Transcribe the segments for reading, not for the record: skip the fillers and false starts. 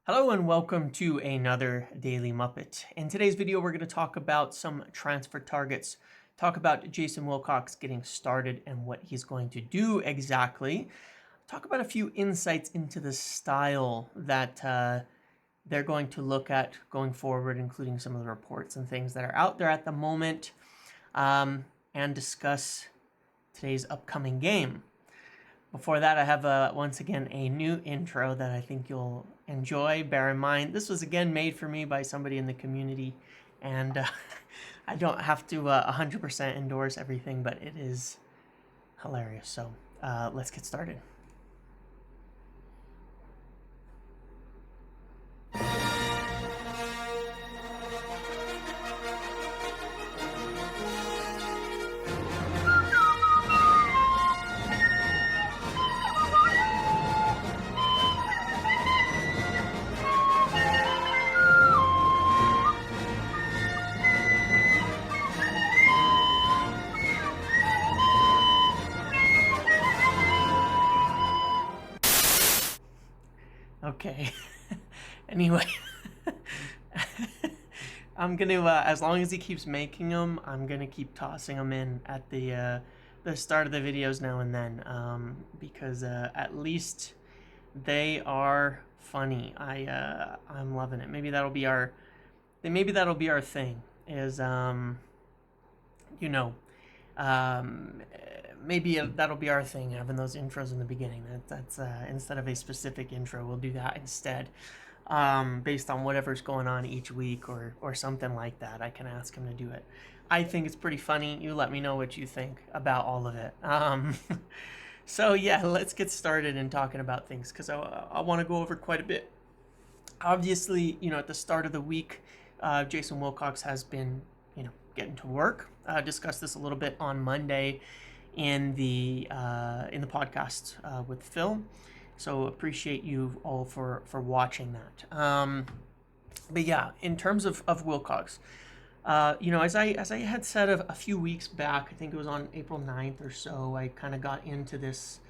Hello and welcome to another Daily Muppet. In today's video, we're going to talk about some transfer targets, talk about Jason Wilcox getting started and what he's going to do exactly, talk about a few insights into the style that they're going to look at going forward, including some of the reports and things that are out there at the moment, and discuss today's upcoming game. Before that, I have once again a new intro that I think you'll enjoy. Bear in mind, this was again made for me by somebody in the community, and I don't have to 100% endorse everything, but it is hilarious. So let's get started. Okay. Anyway, I'm gonna as long as he keeps making them, I'm gonna keep tossing them in at the start of the videos now and then, because at least they are funny. I'm loving it. Maybe that'll be our thing. Is you know, maybe that'll be our thing, having those intros in the beginning. That's instead of a specific intro, we'll do that instead, based on whatever's going on each week or something like that. I can ask him to do it. I think it's pretty funny. You let me know what you think about all of it. So yeah, let's get started in talking about things, because I want to go over quite a bit. Obviously, at the start of the week, Jason Wilcox has been, getting to work. Discussed this a little bit on Monday in the podcast with Phil. So appreciate you all for watching that. But yeah, in terms of Wilcox, as I had said a few weeks back, I think it was on April 9th or so, I kind of got into this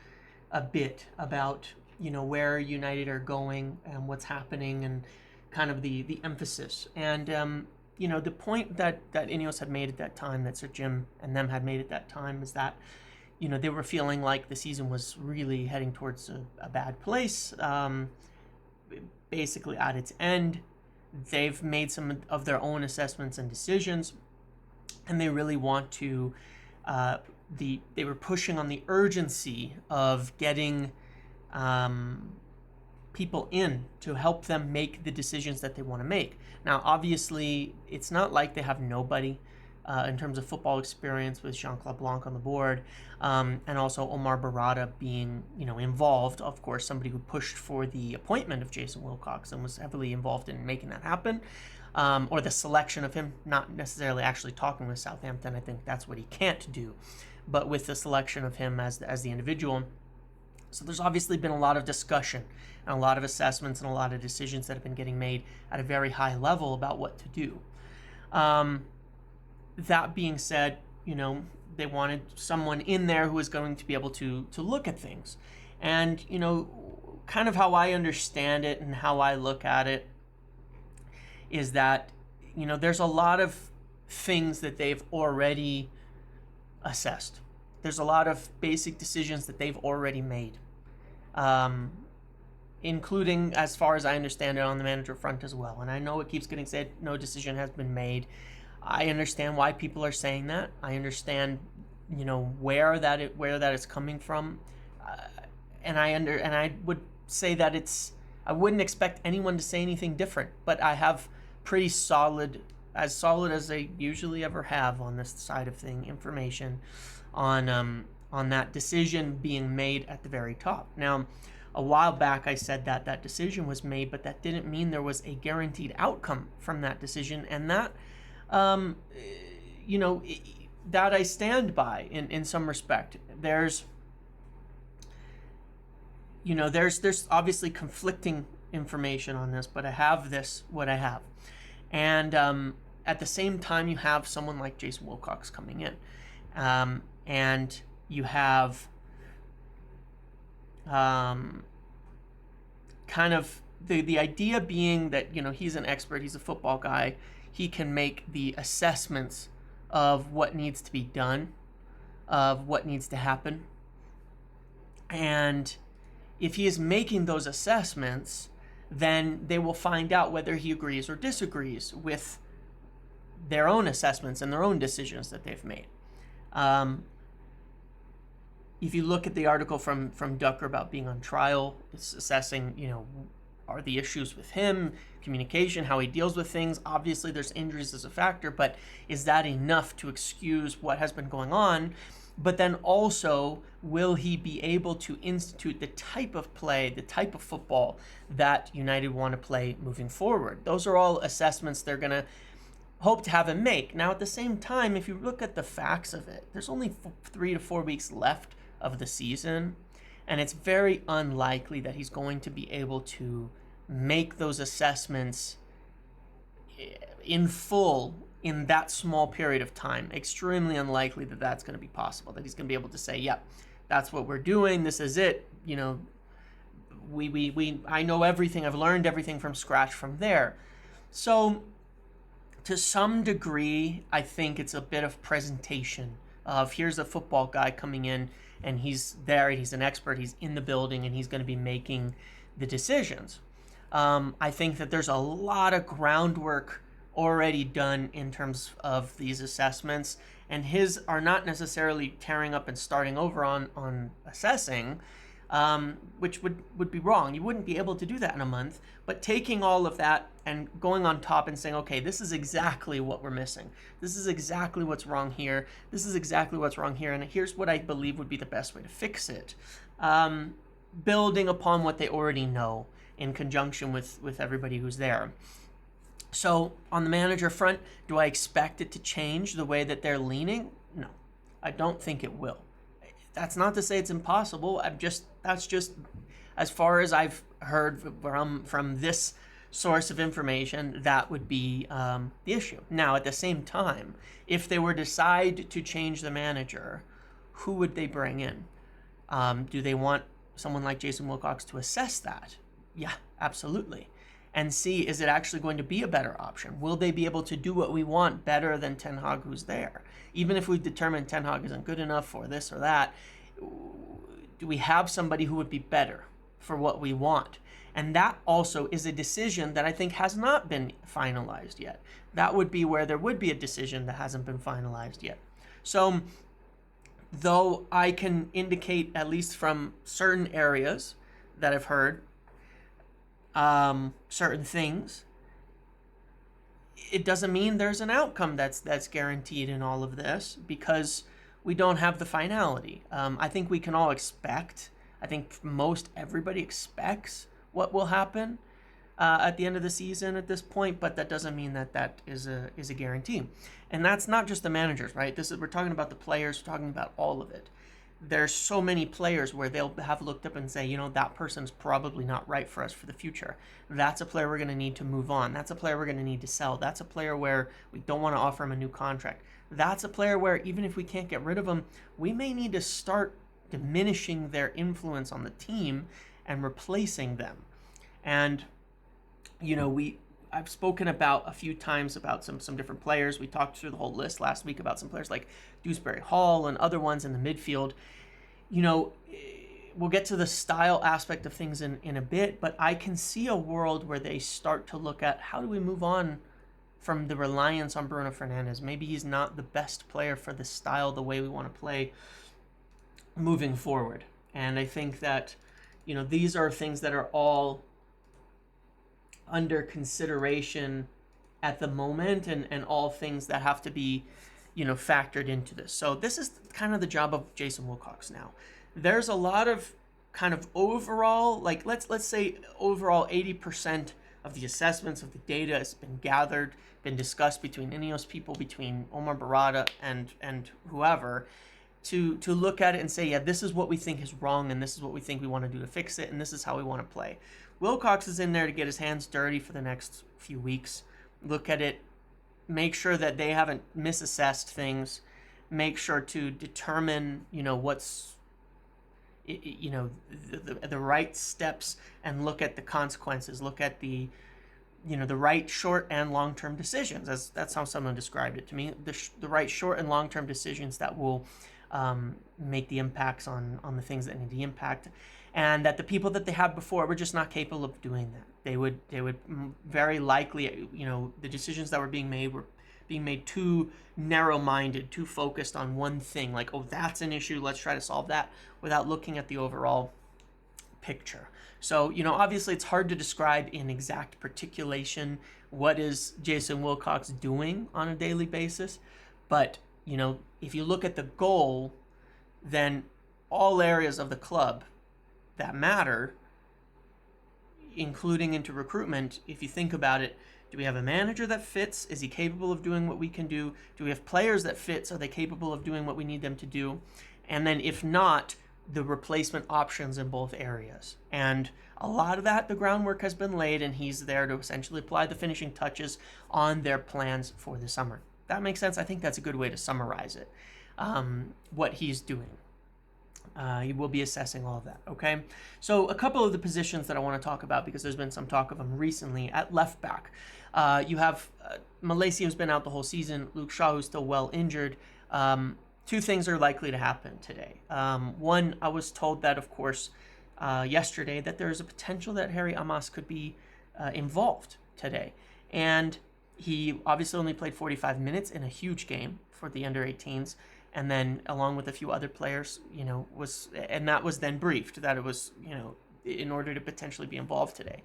a bit about where United are going and what's happening and kind of the emphasis. And the point that INEOS had made at that time, that Sir Jim and them had made at that time, is that they were feeling like the season was really heading towards a bad place, basically at its end. They've made some of their own assessments and decisions, and they really want to they were pushing on the urgency of getting people in to help them make the decisions that they want to make. Now, obviously, it's not like they have nobody in terms of football experience, with Jean-Claude Blanc on the board, and also Omar Barada being, involved. Of course, somebody who pushed for the appointment of Jason Wilcox and was heavily involved in making that happen, or the selection of him, not necessarily actually talking with Southampton. I think that's what he can't do, but with the selection of him as the individual. So there's obviously been a lot of discussion and a lot of assessments and a lot of decisions that have been getting made at a very high level about what to do. That being said, they wanted someone in there who was going to be able to look at things. And, kind of how I understand it and how I look at it is that, there's a lot of things that they've already assessed. There's a lot of basic decisions that they've already made, including, as far as I understand it, on the manager front as well. And I know it keeps getting said no decision has been made. I understand why people are saying that. I understand, where that is coming from, and I would say that I wouldn't expect anyone to say anything different. But I have pretty solid as I usually ever have on this side of thing, information on that decision being made at the very top. Now, a while back I said that decision was made, but that didn't mean there was a guaranteed outcome from that decision, and that that I stand by in some respect. There's obviously conflicting information on this, but I have what I have. And at the same time, you have someone like Jason Wilcox coming in, and you have kind of the idea being that, he's an expert, he's a football guy, he can make the assessments of what needs to be done, of what needs to happen. And if he is making those assessments, then they will find out whether he agrees or disagrees with their own assessments and their own decisions that they've made. If you look at the article from Ducker about being on trial, it's assessing, are the issues with him, communication, how he deals with things. Obviously, there's injuries as a factor, but is that enough to excuse what has been going on? But then also, will he be able to institute the type of play, the type of football that United want to play moving forward? Those are all assessments they're going to hope to have him make. Now, at the same time, if you look at the facts of it, there's only 3 to 4 weeks left of the season, and it's very unlikely that he's going to be able to make those assessments in full in that small period of time. Extremely unlikely that that's going to be possible, that he's going to be able to say, yep, that's what we're doing, this is it, I know everything, I've learned everything from scratch from there. So to some degree, I think it's a bit of presentation of, here's a football guy coming in, and he's there, he's an expert, he's in the building, and he's going to be making the decisions. I think that there's a lot of groundwork already done in terms of these assessments, and his are not necessarily tearing up and starting over on assessing, which would be wrong. You wouldn't be able to do that in a month, but taking all of that and going on top and saying, okay, this is exactly what we're missing. This is exactly what's wrong here. This is exactly what's wrong here, and here's what I believe would be the best way to fix it. Building upon what they already know in conjunction with everybody who's there. So on the manager front, do I expect it to change the way that they're leaning? No, I don't think it will. That's not to say it's impossible. That's just as far as I've heard from this source of information, that would be the issue. Now, at the same time, if they were to decide to change the manager, who would they bring in? Do they want someone like Jason Wilcox to assess that? Yeah, absolutely. And see, is it actually going to be a better option? Will they be able to do what we want better than Ten Hag who's there? Even if we've determined Ten Hag isn't good enough for this or that, do we have somebody who would be better for what we want? And that also is a decision that I think has not been finalized yet. That would be where there would be a decision that hasn't been finalized yet. So, though I can indicate, at least from certain areas that I've heard, certain things, it doesn't mean there's an outcome that's guaranteed in all of this, because we don't have the finality. I think we can all expect, I think most everybody expects what will happen at the end of the season at this point, but that doesn't mean that is a guarantee. And that's not just the managers, right? We're talking about the players, we're talking about all of it. There's so many players where they'll have looked up and say, that person's probably not right for us for the future. That's a player we're going to need to move on. That's a player we're going to need to sell. That's a player where we don't want to offer him a new contract. That's a player where even if we can't get rid of him, we may need to start diminishing their influence on the team and replacing them. And, I've spoken about a few times about some different players. We talked through the whole list last week about some players like Dewsbury Hall and other ones in the midfield. We'll get to the style aspect of things in a bit, but I can see a world where they start to look at, how do we move on from the reliance on Bruno Fernandes? Maybe he's not the best player for the style, the way we want to play moving forward. And I think that, these are things that are all under consideration at the moment, and all things that have to be, factored into this. So this is kind of the job of Jason Wilcox now. There's a lot of kind of overall, like let's say overall 80% of the assessments of the data has been gathered, been discussed between INEOS people, between Omar Barada and whoever, to look at it and say, yeah, this is what we think is wrong, and this is what we think we want to do to fix it, and this is how we want to play. Wilcox is in there to get his hands dirty for the next few weeks, look at it, make sure that they haven't misassessed things, make sure to determine, what's the right steps and look at the consequences, look at the the right short and long-term decisions. That's how someone described it to me. The right short and long-term decisions that will make the impacts on the things that need the impact, and that the people that they had before were just not capable of doing that. They would very likely, the decisions that were being made too narrow-minded, too focused on one thing, like, oh, that's an issue, let's try to solve that, without looking at the overall picture. So, obviously it's hard to describe in exact particulation what is Jason Wilcox doing on a daily basis, but, if you look at the goal, then all areas of the club that matter, including into recruitment, if you think about it, do we have a manager that fits? Is he capable of doing what we can do? Do we have players that fit? Are they capable of doing what we need them to do? And then if not, the replacement options in both areas. And a lot of that, the groundwork has been laid, and he's there to essentially apply the finishing touches on their plans for the summer. That makes sense. I think that's a good way to summarize it, what he's doing. He will be assessing all of that, okay? So a couple of the positions that I want to talk about, because there's been some talk of them recently. At left back, you have Malaysia, who's been out the whole season, Luke Shaw, who's still well injured. Two things are likely to happen today. One, I was told that, of course, yesterday, that there's a potential that Harry Amas could be involved today. And he obviously only played 45 minutes in a huge game for the under-18s. And then, along with a few other players, that was then briefed that it was, in order to potentially be involved today.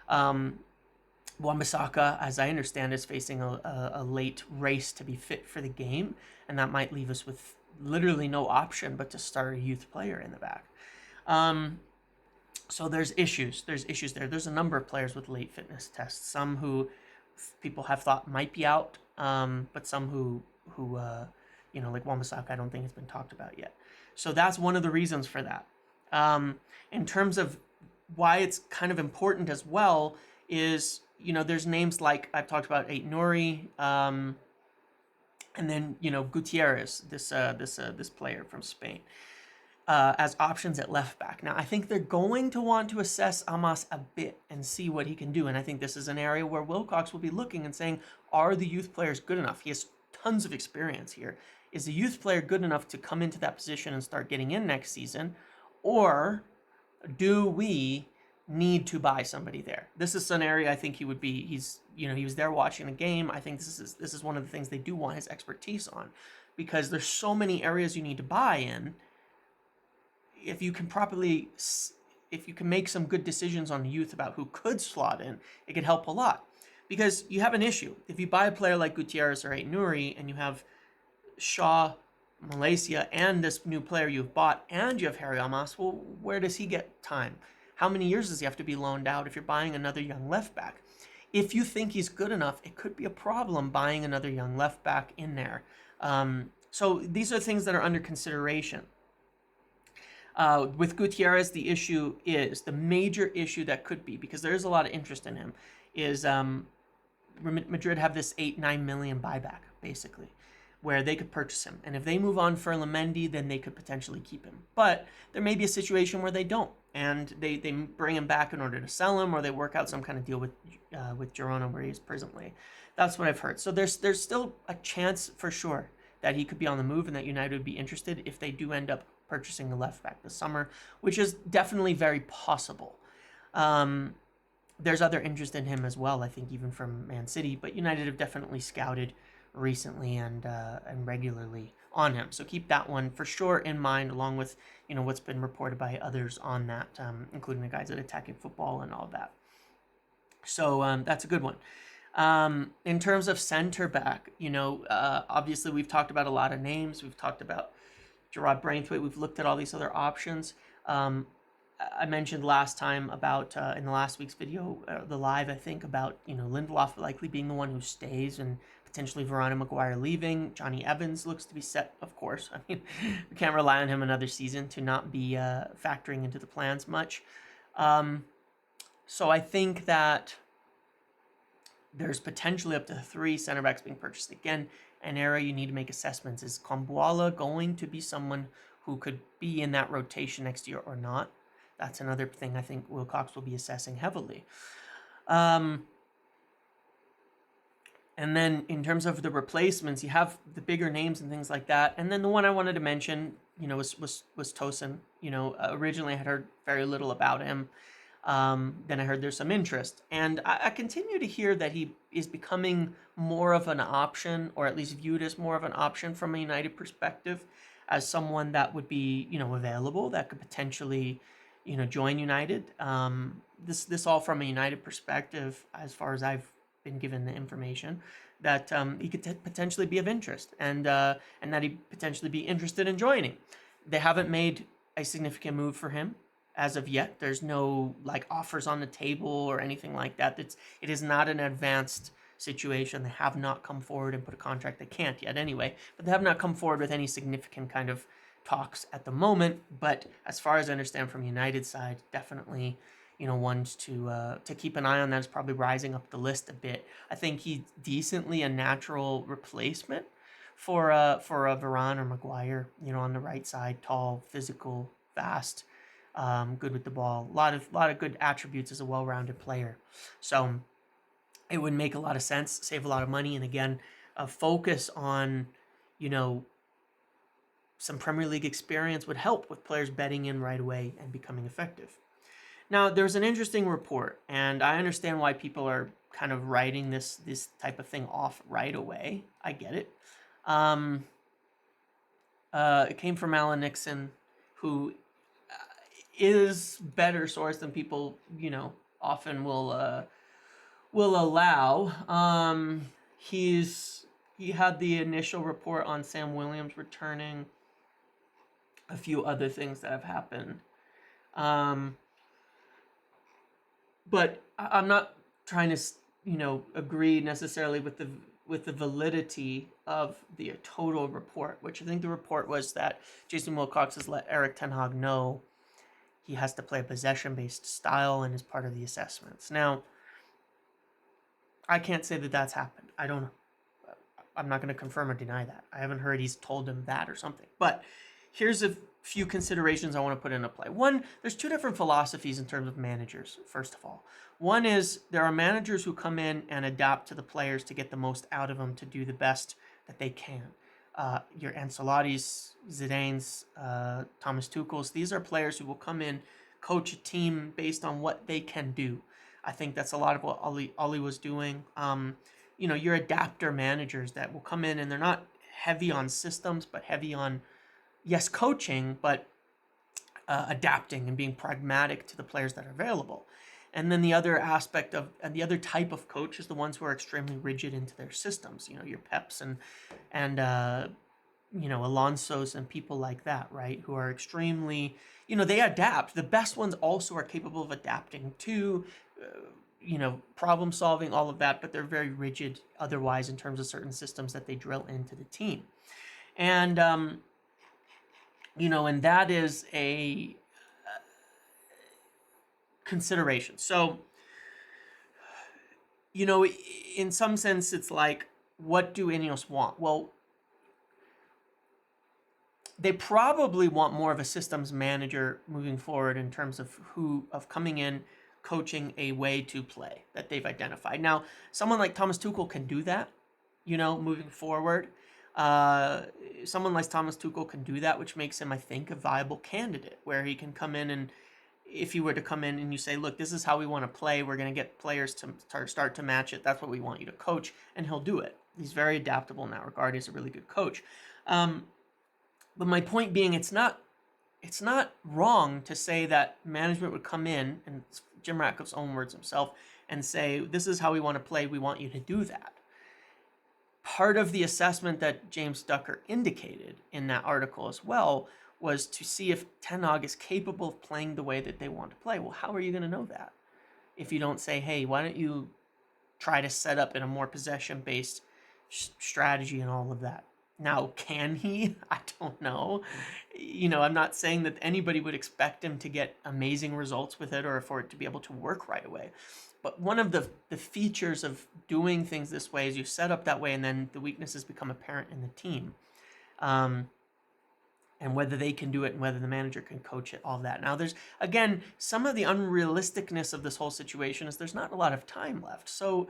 Wan-Bissaka, as I understand, is facing a late race to be fit for the game, and that might leave us with literally no option but to start a youth player in the back. So there's issues. There's issues there. There's a number of players with late fitness tests. Some who people have thought might be out, but some who like Wan-Bissaka, I don't think it's been talked about yet. So that's one of the reasons for that. In terms of why it's kind of important as well is, there's names like I've talked about, Aït-Nouri, and then, Gutierrez, this player from Spain, as options at left back. Now, I think they're going to want to assess Amas a bit and see what he can do. And I think this is an area where Wilcox will be looking and saying, are the youth players good enough? He has tons of experience here. Is the youth player good enough to come into that position and start getting in next season? Or do we need to buy somebody there? This is an area I think he was there watching a game. I think this is one of the things they do want his expertise on, because there's so many areas you need to buy in. If you can make some good decisions on the youth about who could slot in, it could help a lot. Because you have an issue. If you buy a player like Gutierrez or Aït-Nouri, and you have Shaw, Malaysia, and this new player you've bought, and you have Harry Amas, well, where does he get time? How many years does he have to be loaned out if you're buying another young left back? If you think he's good enough, it could be a problem buying another young left back in there. So these are things that are under consideration. With Gutierrez, the major issue that could be, because there is a lot of interest in him, is Madrid have this 8-9 million buyback, basically, where they could purchase him. And if they move on for Lamendi, then they could potentially keep him. But there may be a situation where they don't, and they bring him back in order to sell him, or they work out some kind of deal with Girona, where he is presently. That's what I've heard. So there's still a chance for sure that he could be on the move, and that United would be interested if they do end up purchasing the left back this summer, which is definitely very possible. There's other interest in him as well, I think, even from Man City, but United have definitely scouted recently and regularly on him. So keep that one for sure in mind, along with what's been reported by others on that, including the guys at Attacking Football and all of that. So that's a good one. In terms of center back, obviously we've talked about a lot of names. We've talked about Gerard Braithwaite. We've looked at all these other options. I mentioned last time about, in the last week's video, the live, I think, about, Lindelof likely being the one who stays and potentially Varane and Maguire leaving. Johnny Evans looks to be set, of course. I mean, we can't rely on him another season to not be factoring into the plans much. So I think that there's potentially up to 3 center backs being purchased. Again, an area you need to make assessments. Is Kambuala going to be someone who could be in that rotation next year or not. That's another thing I think Wilcox will be assessing heavily. And then in terms of the replacements, you have the bigger names and things like that. And then the one I wanted to mention, was Tosin. Originally I had heard very little about him. Then I heard there's some interest. And I continue to hear that he is becoming more of an option, or at least viewed as more of an option from a United perspective, as someone that would be, available, that could potentially, join United. This all from a United perspective, as far as I've been given the information, that he could potentially be of interest, and that he potentially be interested in joining. They haven't made a significant move for him as of yet. There's no offers on the table or anything like that. It is not an advanced situation. They have not come forward and put a contract. They can't yet anyway, but they have not come forward with any significant kind of talks at the moment. But as far as I understand from United's side, definitely ones to keep an eye on. That is probably rising up the list a bit. I think he's decently a natural replacement for a Varane or Maguire. On the right side, tall, physical, fast, good with the ball. A lot of good attributes as a well-rounded player. So it would make a lot of sense, save a lot of money, and again, focus on some Premier League experience would help with players betting in right away and becoming effective. Now, there's an interesting report, and I understand why people are kind of writing this type of thing off right away. I get it. It came from Alan Nixon, who is better source than people, often will allow. He had the initial report on Sam Williams returning, a few other things that have happened. But I'm not trying to, agree necessarily with the validity of the total report, which I think the report was that Jason Wilcox has let Eric Ten Hag know he has to play a possession-based style and is part of the assessments. Now, I can't say that that's happened. I don't know. I'm not going to confirm or deny that. I haven't heard he's told him that or something. But here's a few considerations I want to put into play. One, there's two different philosophies in terms of managers, first of all. One is there are managers who come in and adapt to the players to get the most out of them, to do the best that they can. Your Ancelotti's, Zidane's, Thomas Tuchel's, these are players who will come in, coach a team based on what they can do. I think that's a lot of what Ollie was doing. Your adapter managers that will come in and they're not heavy on systems, but heavy on, yes, coaching, but adapting and being pragmatic to the players that are available. And then the other aspect of, and the other type of coach is the ones who are extremely rigid into their systems. Your Peps and Alonso's and people like that, right? Who are extremely, they adapt. The best ones also are capable of adapting to, problem solving, all of that, but they're very rigid otherwise in terms of certain systems that they drill into the team. And, and that is a consideration. So, in some sense, it's like, what do INEOS want? Well, they probably want more of a systems manager moving forward in terms of coming in, coaching a way to play that they've identified. Now, someone like Thomas Tuchel can do that, moving forward. Someone like Thomas Tuchel can do that, which makes him, I think, a viable candidate, where he can come in and, if you were to come in and you say, look, this is how we want to play, we're going to get players to start to match it, that's what we want you to coach, and he'll do it. He's very adaptable in that regard. He's a really good coach. But my point being, it's not wrong to say that management would come in, and Jim Ratcliffe's own words himself, and say, this is how we want to play, we want you to do that. Part of the assessment that James Ducker indicated in that article as well was to see if Ten Hag is capable of playing the way that they want to play. Well, how are you going to know that if you don't say, hey, why don't you try to set up in a more possession-based strategy and all of that? Now, can he? I don't know. I'm not saying that anybody would expect him to get amazing results with it or for it to be able to work right away. But one of the features of doing things this way is you set up that way and then the weaknesses become apparent in the team. and whether they can do it and whether the manager can coach it, all of that. Now, there's, again, some of the unrealisticness of this whole situation is there's not a lot of time left. So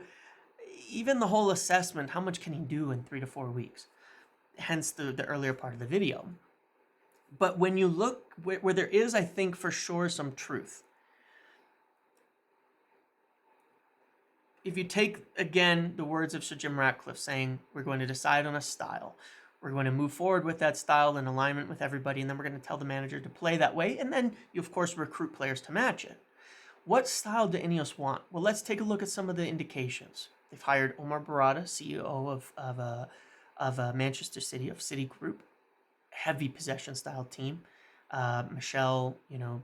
even the whole assessment, how much can he do in 3 to 4 weeks? Hence the earlier part of the video. But when you look where there is, I think, for sure some truth. If you take, again, the words of Sir Jim Ratcliffe saying, we're going to decide on a style. We're going to move forward with that style in alignment with everybody, and then we're going to tell the manager to play that way, and then you, of course, recruit players to match it. What style do INEOS want? Well, let's take a look at some of the indications. They've hired Omar Barada, CEO of Manchester City, of City Group. Heavy possession style team. Michel,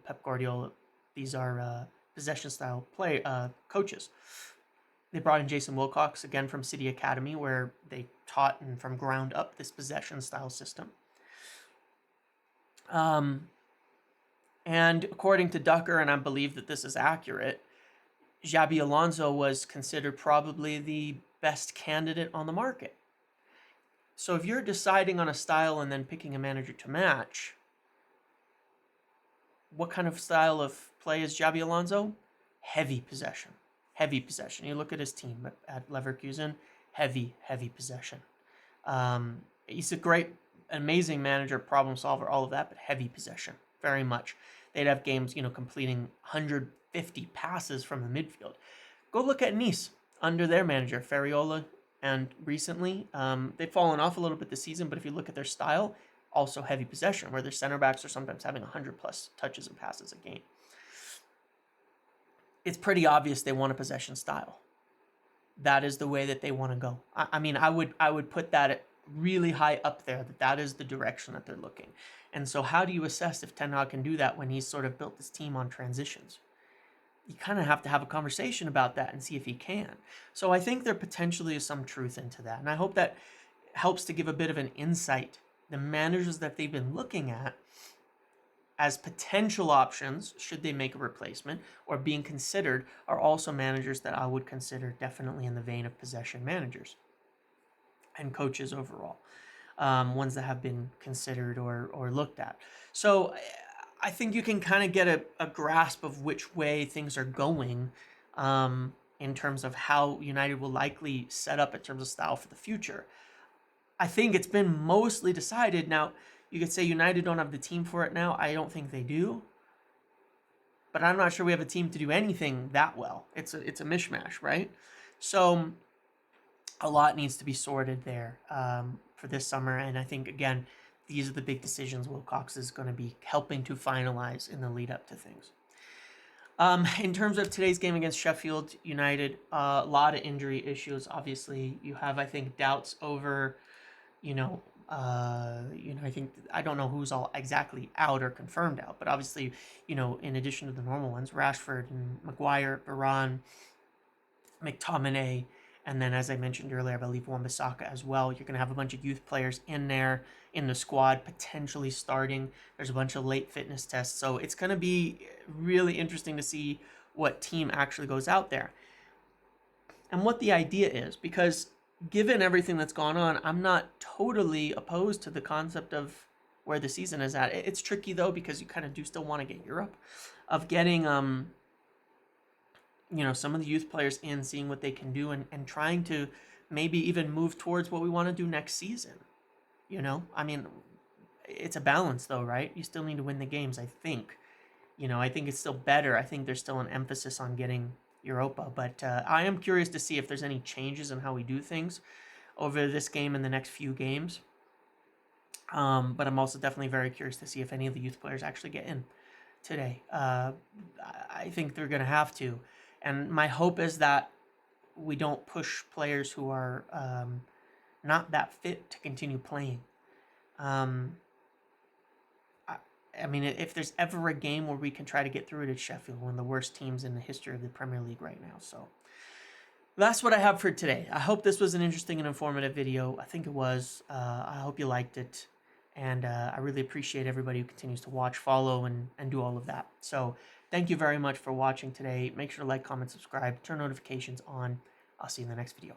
Pep Guardiola, these are possession style coaches. They brought in Jason Wilcox, again from City Academy, where they taught and from ground up this possession style system. And according to Ducker, and I believe that this is accurate, Xabi Alonso was considered probably the best candidate on the market. So if you're deciding on a style and then picking a manager to match, what kind of style of play is Xabi Alonso? Heavy possession. Heavy possession. You look at his team at Leverkusen, heavy possession. He's a great, amazing manager, problem solver, all of that, but heavy possession, very much. They'd have games, completing 150 passes from the midfield. Go look at Nice under their manager, Ferriola, and recently they've fallen off a little bit this season, but if you look at their style, also heavy possession, where their center backs are sometimes having 100 plus touches and passes a game. It's pretty obvious they want a possession style. That is the way that they want to go. I mean, I would put that really high up there, that is the direction that they're looking. And so how do you assess if Ten Hag can do that when he's sort of built this team on transitions? You kind of have to have a conversation about that and see if he can. So I think there potentially is some truth into that. And I hope that helps to give a bit of an insight. The managers that they've been looking at as potential options, should they make a replacement, or being considered, are also managers that I would consider definitely in the vein of possession managers and coaches overall, ones that have been considered or looked at. So I think you can kind of get a grasp of which way things are going in terms of how United will likely set up in terms of style for the future. I think it's been mostly decided. Now, you could say United don't have the team for it now. I don't think they do. But I'm not sure we have a team to do anything that well. It's a mishmash, right? So a lot needs to be sorted there for this summer. And I think, again, these are the big decisions Wilcox is going to be helping to finalize in the lead up to things. In terms of today's game against Sheffield United, a lot of injury issues. Obviously, you have, I think, doubts over, I think, I don't know who's all exactly out or confirmed out, but obviously, in addition to the normal ones, Rashford and Maguire, Varane, McTominay, and then, as I mentioned earlier, I believe Wan-Bissaka as well. You're going to have a bunch of youth players in there, in the squad, potentially starting. There's a bunch of late fitness tests. So it's going to be really interesting to see what team actually goes out there. And what the idea is, because given everything that's gone on, I'm not totally opposed to the concept of where the season is at. It's tricky, though, because you kind of do still want to get Europe, of getting some of the youth players in, seeing what they can do, and trying to maybe even move towards what we want to do next season. I mean, it's a balance, though, right? You still need to win the games, I think. I think it's still better. I think there's still an emphasis on getting Europa, but I am curious to see if there's any changes in how we do things over this game and the next few games. But I'm also definitely very curious to see if any of the youth players actually get in today. I think they're going to have to. And my hope is that we don't push players who are not that fit to continue playing. I mean, if there's ever a game where we can try to get through it, it's Sheffield, one of the worst teams in the history of the Premier League right now. So that's what I have for today. I hope this was an interesting and informative video. I think it was. I hope you liked it. And I really appreciate everybody who continues to watch, follow, and do all of that. So thank you very much for watching today. Make sure to like, comment, subscribe, turn notifications on. I'll see you in the next video.